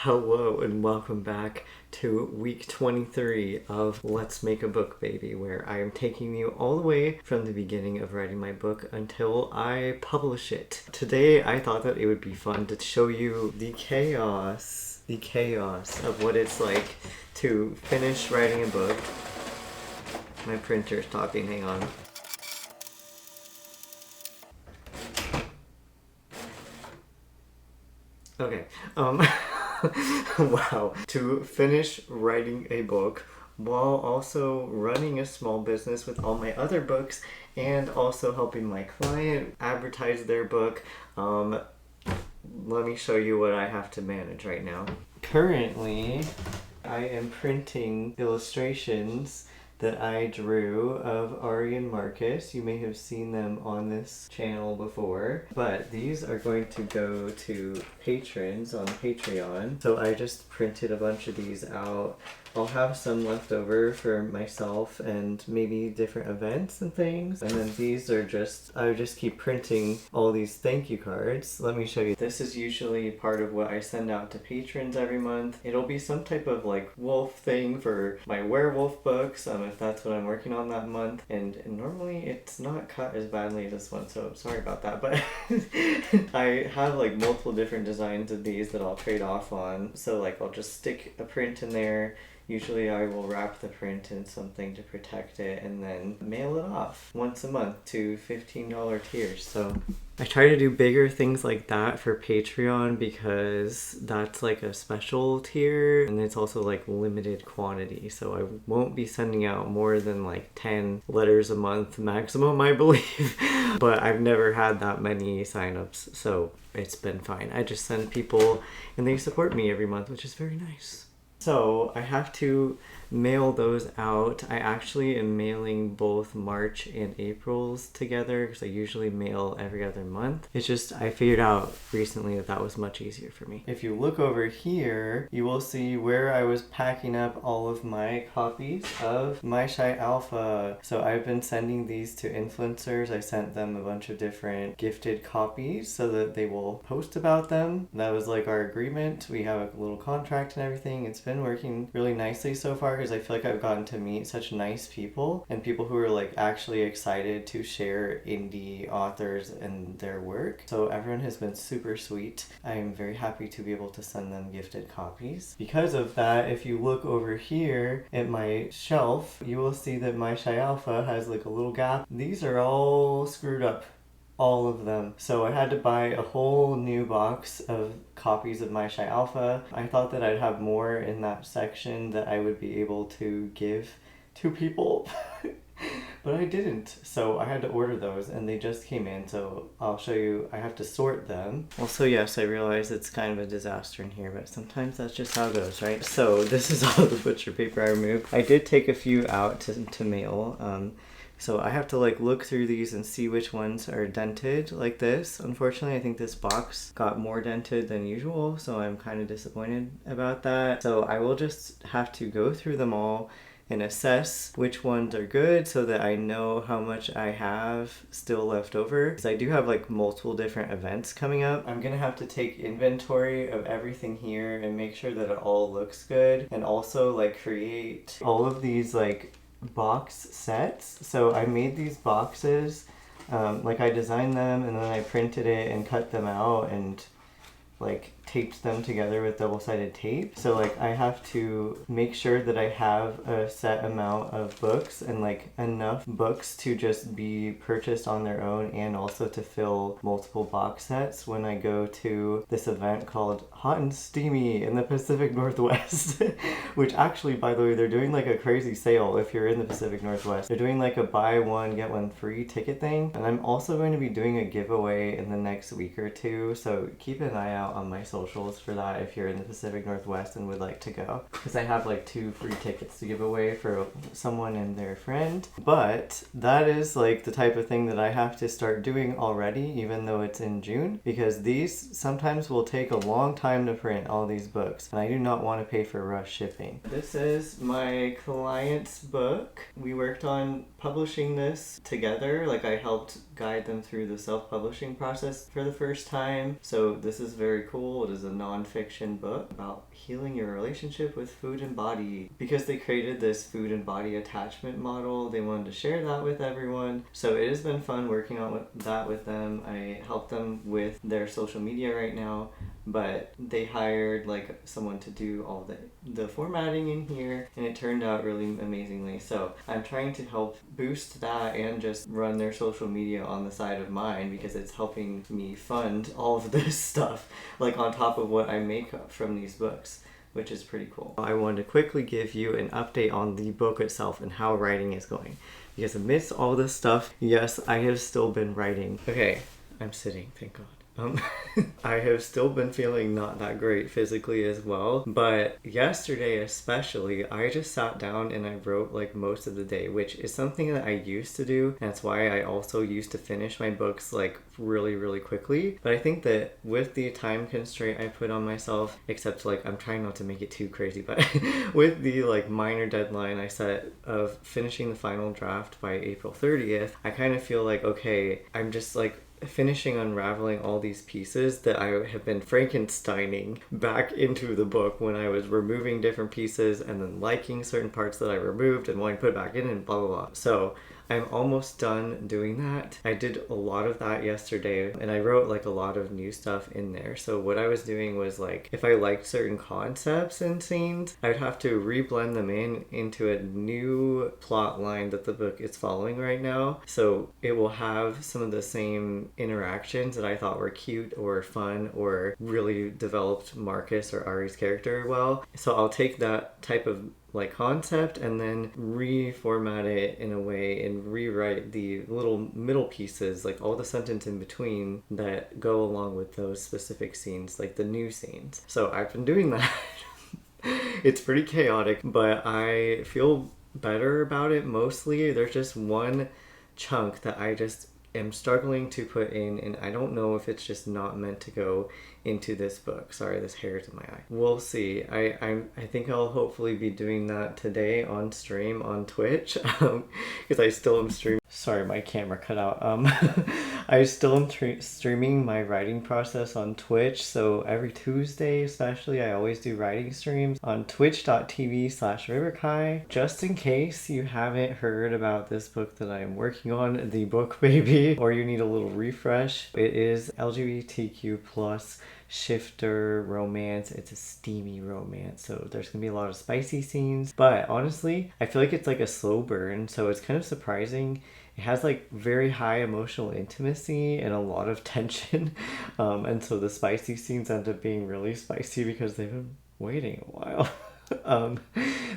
Hello and welcome back to week 23 of Let's Make a Book Baby, where I am taking you all the way from the beginning of writing my book until I publish it. Today I thought that it would be fun to show you the chaos of what it's like to finish writing a book. My printer's talking, hang on. Okay, wow. To finish writing a book while also running a small business with all my other books and also helping my client advertise their book. Let me show you what I have to manage right now. Currently, I am printing illustrations that I drew of Ari and Marcus. You may have seen them on this channel before, but these are going to go to patrons on Patreon. So I just printed a bunch of these out. I'll have some left over for myself and maybe different events and things. And then these are I just keep printing all these thank you cards. Let me show you. This is usually part of what I send out to patrons every month. It'll be some type of like wolf thing for my werewolf books, if that's what I'm working on that month. And normally it's not cut as badly as this one, so sorry about that. But I have like multiple different designs of these that I'll trade off on. So like I'll just stick a print in there. Usually I will wrap the print in something to protect it and then mail it off once a month to $15 tiers. So I try to do bigger things like that for Patreon because that's like a special tier and it's also like limited quantity. So I won't be sending out more than like 10 letters a month maximum, I believe. But I've never had that many signups, so it's been fine. I just send people and they support me every month, which is very nice. So I have to mail those out. I actually am mailing both March and April's together because I usually mail every other month. It's just I figured out recently that that was much easier for me. If you look over here, you will see where I was packing up all of my copies of My Shy Alpha. So I've been sending these to influencers. I sent them a bunch of different gifted copies so that they will post about them. That was like our agreement. We have a little contract and everything. It's been working really nicely so far because I feel like I've gotten to meet such nice people and people who are like actually excited to share indie authors and their work. So everyone has been super sweet. I am very happy to be able to send them gifted copies. Because of that, if you look over here at my shelf, you will see that My Shy Alpha has like a little gap. These are all screwed up. All of them. So I had to buy a whole new box of copies of My Shy Alpha. I thought that I'd have more in that section that I would be able to give to people. But I didn't. So I had to order those and they just came in. So I'll show you. I have to sort them. Also, yes, I realize it's kind of a disaster in here, but sometimes that's just how it goes, right? So this is all the butcher paper I removed. I did take a few out to mail. So I have to like look through these and see which ones are dented like this. Unfortunately, I think this box got more dented than usual, so I'm kind of disappointed about that. So I will just have to go through them all and assess which ones are good so that I know how much I have still left over. Because I do have like multiple different events coming up. I'm gonna have to take inventory of everything here and make sure that it all looks good, and also like create all of these like box sets. So I made these boxes, like I designed them and then I printed it and cut them out and like taped them together with double-sided tape. So like I have to make sure that I have a set amount of books and like enough books to just be purchased on their own and also to fill multiple box sets when I go to this event called Hot and Steamy in the Pacific Northwest. Which actually, by the way, they're doing like a crazy sale if you're in the Pacific Northwest. They're doing like a buy one get one free ticket thing, and I'm also going to be doing a giveaway in the next week or two, so keep an eye out on my socials for that if you're in the Pacific Northwest and would like to go, because I have like 2 free tickets to give away for someone and their friend. But that is like the type of thing that I have to start doing already, even though it's in June, because these sometimes will take a long time to print all these books, and I do not want to pay for rush shipping. This is my client's book. We worked on publishing this together. Like I helped guide them through the self-publishing process for the first time. So this is very cool. It is a non-fiction book about healing your relationship with food and body. Because they created this food and body attachment model, they wanted to share that with everyone. So it has been fun working on that with them. I help them with their social media right now, but they hired like someone to do all the formatting in here, and it turned out really amazingly. So I'm trying to help boost that and just run their social media on the side of mine, because it's helping me fund all of this stuff, like on top of what I make from these books, which is pretty cool. I wanted to quickly give you an update on the book itself and how writing is going, because amidst all this stuff, yes, I have still been writing. Okay, I'm sitting, thank God. I have still been feeling not that great physically as well, but yesterday especially, I just sat down and I wrote like most of the day, which is something that I used to do. That's why I also used to finish my books like really quickly. But I think that with the time constraint I put on myself, except like I'm trying not to make it too crazy, but with the like minor deadline I set of finishing the final draft by April 30th, I kind of feel like, okay, I'm just like finishing unraveling all these pieces that I have been Frankensteining back into the book when I was removing different pieces and then liking certain parts that I removed and wanting to put back in and blah blah blah. So I'm almost done doing that. I did a lot of that yesterday, and I wrote like a lot of new stuff in there. So what I was doing was like, if I liked certain concepts and scenes, I'd have to reblend them into a new plot line that the book is following right now. So it will have some of the same interactions that I thought were cute or fun or really developed Marcus or Ari's character well. So I'll take that type of like concept and then reformat it in a way and rewrite the little middle pieces, like all the sentence in between that go along with those specific scenes, like the new scenes. So I've been doing that. It's pretty chaotic, but I feel better about it mostly. There's just one chunk that I just am struggling to put in, and I don't know if it's just not meant to go into this book. Sorry, this hair is in my eye. We'll see. I think I'll hopefully be doing that today on stream on Twitch, because I still am streaming. Sorry, my camera cut out. I still am streaming my writing process on Twitch, so every Tuesday especially, I always do writing streams on twitch.tv/riverkai. Just in case you haven't heard about this book that I am working on, The Book Baby, or you need a little refresh, it is LGBTQ plus shifter romance. It's a steamy romance, so there's gonna be a lot of spicy scenes, but honestly I feel like it's like a slow burn, so it's kind of surprising. It has like very high emotional intimacy and a lot of tension, and so the spicy scenes end up being really spicy because they've been waiting a while.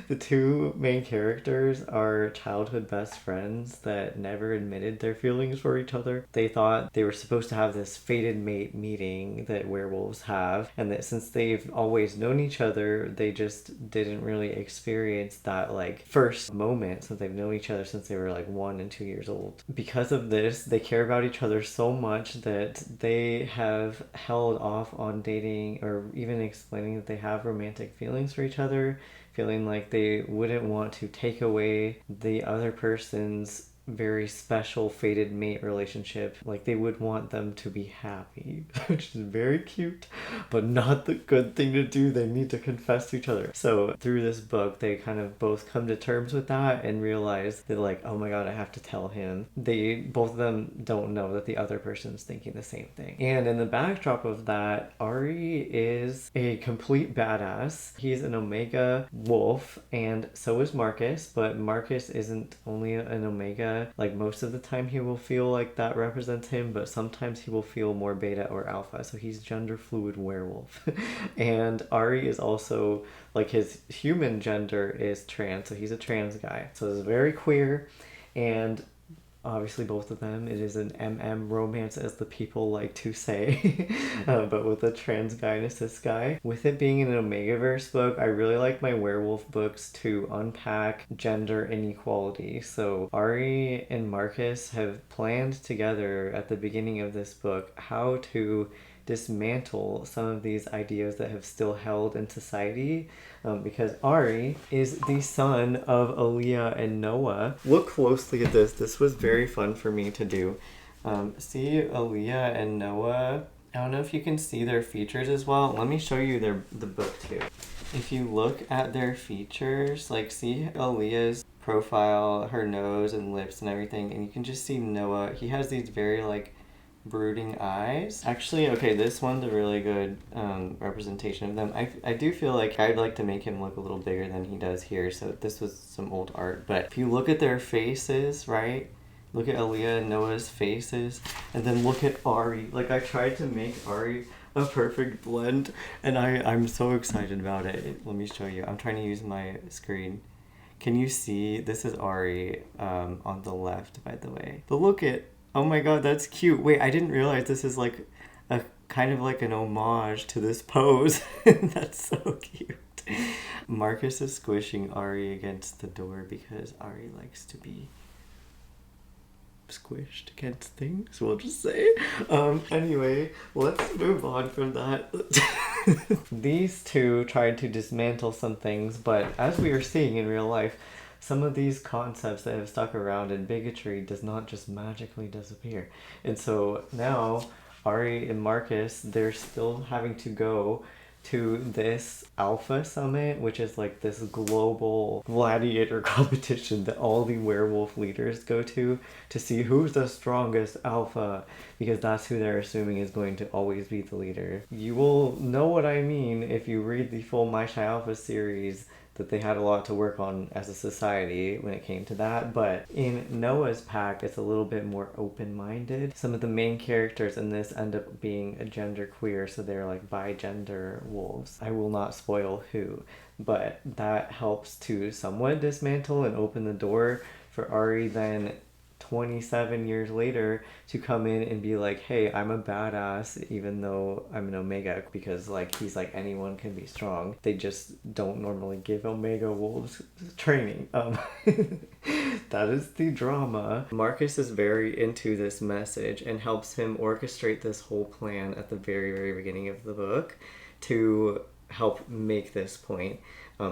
The two main characters are childhood best friends that never admitted their feelings for each other. They thought they were supposed to have this fated mate meeting that werewolves have, and that since they've always known each other, they just didn't really experience that like first moment since they've known each other since they were like 1 and 2 years old. Because of this, they care about each other so much that they have held off on dating or even explaining that they have romantic feelings for each other, feeling like they wouldn't want to take away the other person's very special fated mate relationship. Like they would want them to be happy, which is very cute, but not the good thing to do. They need to confess to each other. So through this book, they kind of both come to terms with that and realize that like, oh my god, I have to tell him. They both of them don't know that the other person's thinking the same thing. And in the backdrop of that, Ari is a complete badass. He's an Omega wolf, and so is Marcus, but Marcus isn't only an Omega. Like most of the time he will feel like that represents him, but sometimes he will feel more beta or alpha, so he's gender fluid werewolf. And Ari is also like, his human gender is trans, so he's a trans guy, so it's very queer. And obviously both of them, it is an MM romance as the people like to say, but with a trans guy and a cis guy. With it being an Omegaverse book, I really like my werewolf books to unpack gender inequality. So Ari and Marcus have planned together at the beginning of this book how to dismantle some of these ideas that have still held in society, because Ari is the son of Aaliyah and Noah. Look closely at this. This was very fun for me to do. See Aaliyah and Noah. I don't know if you can see their features as well. Let me show you the book too. If you look at their features, like see Aaliyah's profile, her nose and lips and everything, and you can just see Noah. He has these very like brooding eyes. Actually, okay, this one's a really good representation of them. I do feel like I'd like to make him look a little bigger than he does here, so this was some old art. But if you look at their faces, right? Look at Aaliyah and Noah's faces, and then look at Ari. Like, I tried to make Ari a perfect blend, and I'm so excited about it. Let me show you. I'm trying to use my screen. Can you see? This is Ari on the left, by the way. But look at, oh my god, that's cute. Wait, I didn't realize this is like a kind of like an homage to this pose. That's so cute. Marcus is squishing Ari against the door because Ari likes to be squished against things, we'll just say. Anyway, let's move on from that. These two tried to dismantle some things, but as we are seeing in real life, some of these concepts that have stuck around in bigotry does not just magically disappear. And so now Ari and Marcus, they're still having to go to this Alpha Summit, which is like this global gladiator competition that all the werewolf leaders go to see who's the strongest alpha, because that's who they're assuming is going to always be the leader. You will know what I mean if you read the full My Chai Alpha series, that they had a lot to work on as a society when it came to that. But in Noah's pack, it's a little bit more open-minded. Some of the main characters in this end up being a gender queer, so they're like bi-gender wolves. I will not spoil who, but that helps to somewhat dismantle and open the door for Ari then 27 years later to come in and be like, hey, I'm a badass even though I'm an Omega, because like he's like, anyone can be strong, they just don't normally give Omega wolves training. That is the drama. Marcus is very into this message and helps him orchestrate this whole plan at the very, very beginning of the book to help make this point.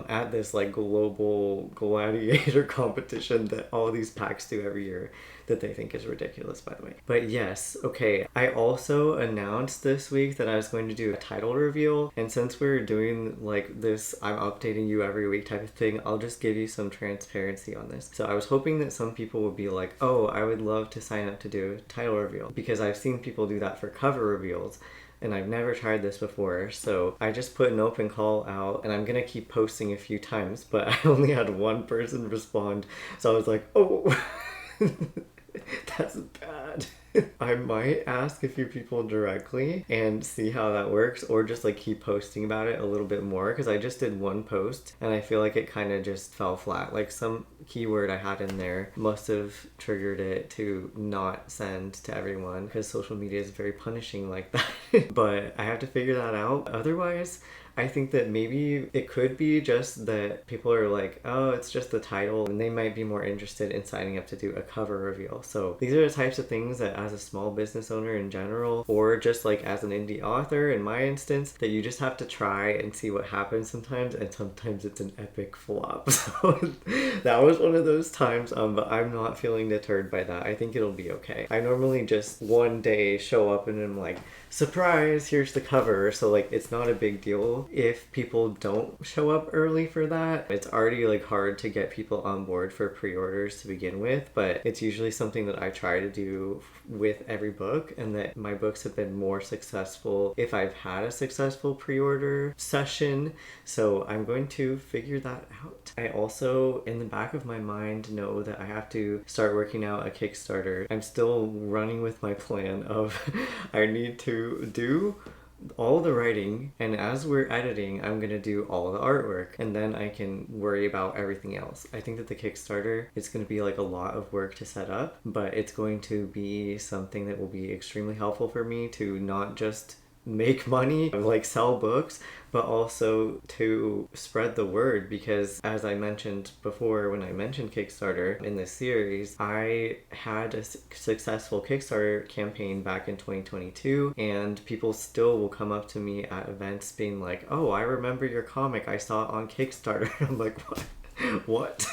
At this like global gladiator competition that all these packs do every year, that they think is ridiculous, by the way. But yes, okay, I also announced this week that I was going to do a title reveal, and since we're doing like this I'm updating you every week type of thing, I'll just give you some transparency on this. So I was hoping that some people would be like, oh, I would love to sign up to do a title reveal, because I've seen people do that for cover reveals, and I've never tried this before. So I just put an open call out, and I'm gonna keep posting a few times, but I only had one person respond, so I was like, oh, that's bad. I might ask a few people directly and see how that works, or just like keep posting about it a little bit more, because I just did one post and I feel like it kind of just fell flat. Like some keyword I had in there must have triggered it to not send to everyone, because social media is very punishing like that. But I have to figure that out. Otherwise, I think that maybe it could be just that people are like, oh, it's just the title, and they might be more interested in signing up to do a cover reveal. So these are the types of things that as a small business owner in general, or just like as an indie author in my instance, that you just have to try and see what happens sometimes, and sometimes it's an epic flop. So that was one of those times, but I'm not feeling deterred by that. I think it'll be okay. I normally just one day show up and I'm like, surprise, here's the cover. So like it's not a big deal if people don't show up early for that. It's already like hard to get people on board for pre-orders to begin with, but it's usually something that I try to do with every book, and that my books have been more successful if I've had a successful pre-order session. So I'm going to figure that out. I also, in the back of my mind, know that I have to start working out a Kickstarter. I'm still running with my plan of I need to do all the writing, and as we're editing, I'm gonna do all the artwork, and then I can worry about everything else. I think that the Kickstarter is gonna be like a lot of work to set up, but it's going to be something that will be extremely helpful for me to not just make money, like sell books, but also to spread the word, because as I mentioned before when I mentioned Kickstarter in this series, I had a successful Kickstarter campaign back in 2022, and people still will come up to me at events being like, oh, I remember your comic, I saw it on Kickstarter. I'm like, what?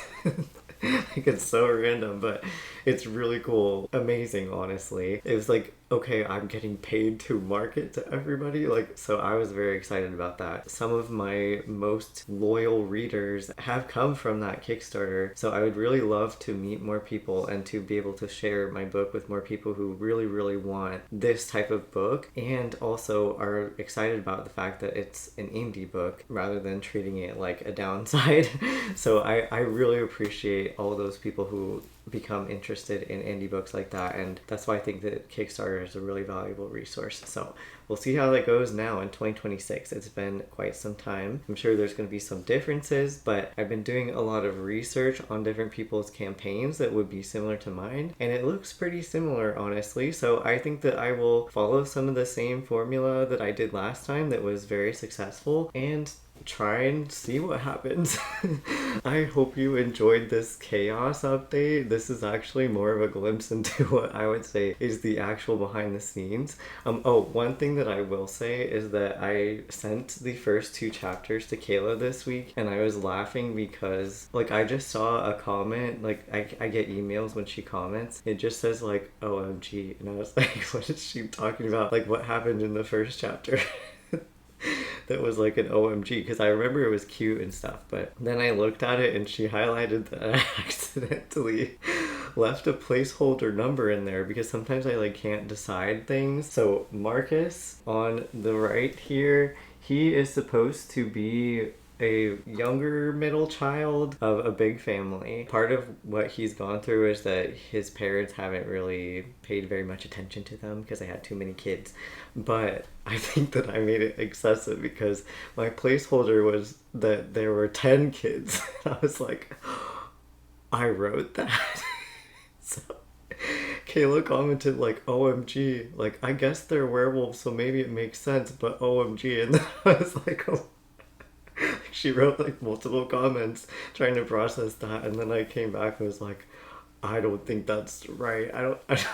Like, it's so random, but it's really cool. Amazing, honestly. It was like, okay, I'm getting paid to market to everybody. Like, so I was very excited about that. Some of my most loyal readers have come from that Kickstarter. So I would really love to meet more people and to be able to share my book with more people who really, really want this type of book and also are excited about the fact that it's an indie book rather than treating it like a downside. So I really appreciate all those people who become interested in indie books like that, and that's why I think that Kickstarter is a really valuable resource. So we'll see how that goes now in 2026. It's been quite some time. I'm sure there's going to be some differences, but I've been doing a lot of research on different people's campaigns that would be similar to mine, and it looks pretty similar, honestly. So I think that I will follow some of the same formula that I did last time that was very successful and try and see what happens. I hope you enjoyed this chaos update. This is actually more of a glimpse into what I would say is the actual behind the scenes. Oh, one thing that I will say is that I sent the first 2 chapters to Kayla this week, and I was laughing because like I just saw a comment, like I get emails when she comments. It just says like OMG, and I was like, what is she talking about? Like, what happened in the first chapter? That was like an OMG, because I remember it was cute and stuff, but then I looked at it and she highlighted that I accidentally left a placeholder number in there because sometimes I like can't decide things. So Marcus on the right here, he is supposed to be a younger middle child of a big family. Part of what he's gone through is that his parents haven't really paid very much attention to them because they had too many kids. But I think that I made it excessive because my placeholder was that there were 10 kids. I was like, I wrote that. So Kayla commented like, OMG, like, I guess they're werewolves, so maybe it makes sense, but OMG. And then I was like, oh. She wrote like multiple comments trying to process that, and then I came back and was like, I don't think that's right. I don't think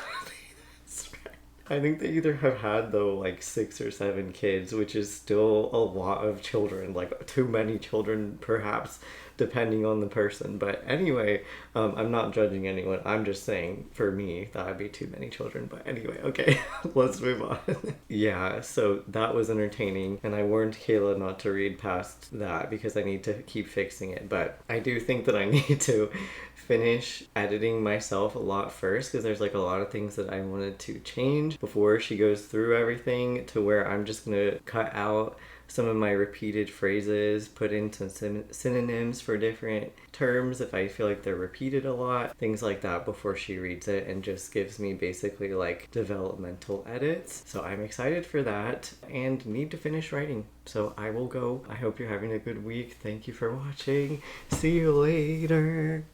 that's right. I think they either have had though like 6 or 7 kids, which is still a lot of children, like too many children perhaps, depending on the person. But anyway, I'm not judging anyone. I'm just saying for me that would be too many children. But anyway, okay, let's move on. Yeah, so that was entertaining, and I warned Kayla not to read past that because I need to keep fixing it. But I do think that I need to finish editing myself a lot first because there's like a lot of things that I wanted to change before she goes through everything, to where I'm just gonna cut out some of my repeated phrases, put in some synonyms for different terms if I feel like they're repeated a lot, things like that before she reads it, and just gives me basically like developmental edits. So I'm excited for that and need to finish writing. So I will go. I hope you're having a good week. Thank you for watching. See you later.